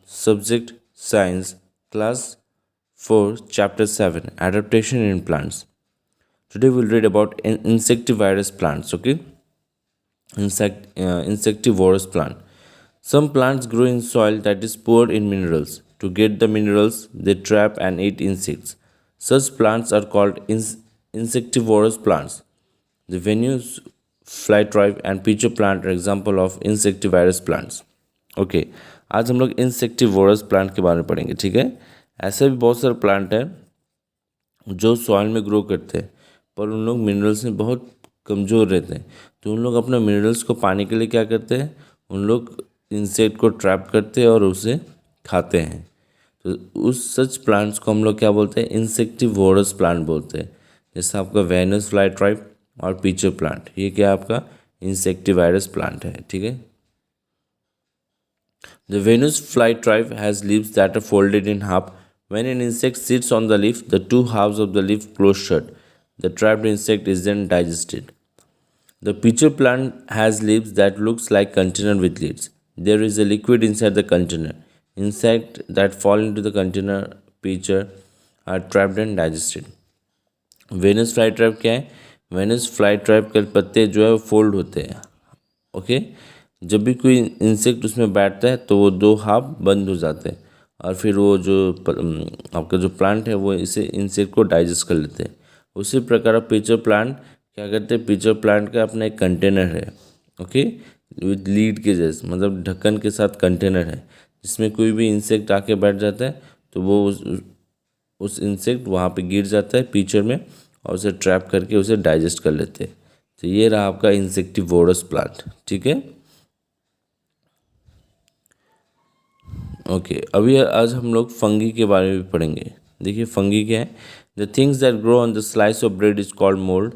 subject Science, class 4, chapter 7, Adaptation in Plants. Today we'll read about insectivorous plants, okay? Insectivorous plant. Some plants grow in soil that is poor in minerals. To get the minerals, they trap and eat insects. Such plants are called insectivorous plants. The Venus flytrap and pitcher plant are example of insectivorous plants. Okay आज हम लोग insectivorous plant के बारे में पढ़ेंगे, ठीक है। ऐसे भी बहुत सारे प्लांट हैं जो सॉइल में ग्रो करते हैं, पर उन लोग मिनरल्स में बहुत कमज़ोर रहते हैं। तो उन लोग अपने मिनरल्स को पाने के लिए क्या करते हैं, उन लोग इंसेक्ट को ट्रैप करते हैं और उसे खाते हैं। तो उस सच प्लांट्स को हम लोग क्या बोलते हैं, इंसेक्टिवोरस प्लांट बोलते हैं। जैसे आपका वेनस फ्लाईट्राइप और पीचर प्लांट, ये क्या आपका इंसेक्टिवायरस प्लांट है, ठीक है। The Venus flytrap has leaves that are folded in half. When an insect sits on the leaf, the two halves of the leaf close shut. The trapped insect is then digested. The pitcher plant has leaves that looks like container with lids. There is a liquid inside the container. Insects that fall into the container pitcher are trapped and digested. Venus fly trap क्या है, Venus fly trap के पत्ते जो है वो fold होते हैं, okay. जब भी कोई इंसेक्ट उसमें बैठता है तो वो दो हाफ बंद हो जाते हैं और फिर वो जो आपका जो प्लांट है वो इसे इंसेक्ट को डाइजेस्ट कर लेते हैं। उसी प्रकार पिचर प्लांट क्या करते हैं, पिचर प्लांट का अपना एक कंटेनर है, ओके, विद लीड के जैसे, मतलब ढक्कन के साथ कंटेनर है, जिसमें कोई भी इंसेक्ट आके बैठ जाता है तो वो उस इंसेक्ट वहाँ पे गिर जाता है पिचर में और उसे ट्रैप करके उसे डाइजेस्ट कर लेते हैं। तो ये रहा आपका इंसेक्टिवोरस प्लांट, ठीक है। ओके अभी आज हम लोग फंगी के बारे में भी पढ़ेंगे। देखिए फंगी क्या है, the things that grow on the slice of bread is called mould.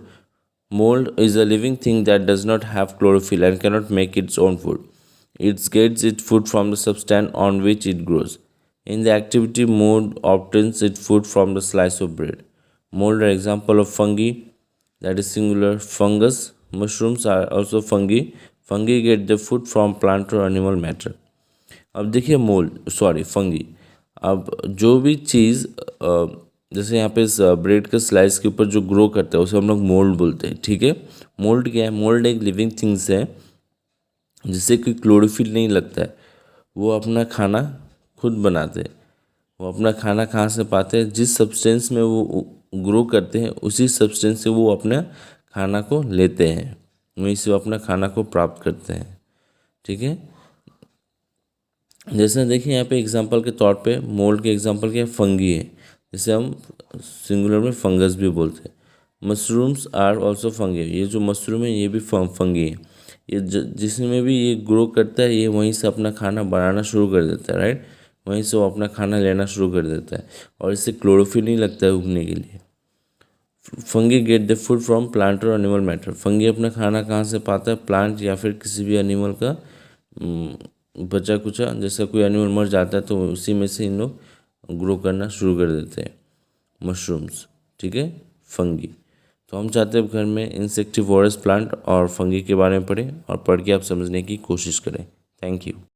Mold is a living thing that does not have chlorophyll and cannot make its own food. It gets its food from the substance on which it grows. In the activity, mold obtains its food from the slice of bread. Mold are example of fungi, that is singular. Fungus, mushrooms are also fungi. Fungi get their food from plant or animal matter. अब देखिए fungi. अब जो भी चीज़ जैसे यहाँ पे bread के slice के ऊपर जो ग्रो करता है उसे हम लोग मोल्ड बोलते हैं, ठीक है। मोल्ड क्या है, मोल्ड एक लिविंग थिंग्स है जिससे कोई क्लोरोफिल नहीं लगता है। वो अपना खाना खुद बनाते हैं। वो अपना खाना कहाँ से पाते हैं, जिस सब्सटेंस में वो ग्रो करते हैं उसी सब्सटेंस से वो अपना खाना को लेते हैं, वहीं से वो अपना खाना को प्राप्त करते हैं, ठीक है। जैसे देखिए यहाँ पे एग्जांपल के तौर पे मोल्ड के एग्जांपल क्या है, फंगी है, जिसे हम सिंगुलर में फंगस भी बोलते हैं। मशरूम्स आर ऑल्सो फंगी, ये जो मशरूम है ये भी फंगी है। ये जिसमें भी ये ग्रो करता है ये वहीं से अपना खाना बनाना शुरू कर देता है, राइट। वहीं से वो अपना खाना लेना शुरू कर देता है और इससे क्लोरोफिल नहीं लगता है उगने के लिए। Fungi get the food from plant और एनिमल मैटर। फंगी अपना खाना कहाँ से पाता है, प्लांट या फिर किसी भी एनिमल का बचा कुचा, जैसा कोई एनिमल मर जाता है तो उसी में से इन लोग ग्रो करना शुरू कर देते हैं, मशरूम्स, ठीक है, फंगी। तो हम चाहते हैं घर में इंसेक्टिवोरस प्लांट और फंगी के बारे में पढ़ें और पढ़ के आप समझने की कोशिश करें। Thank you.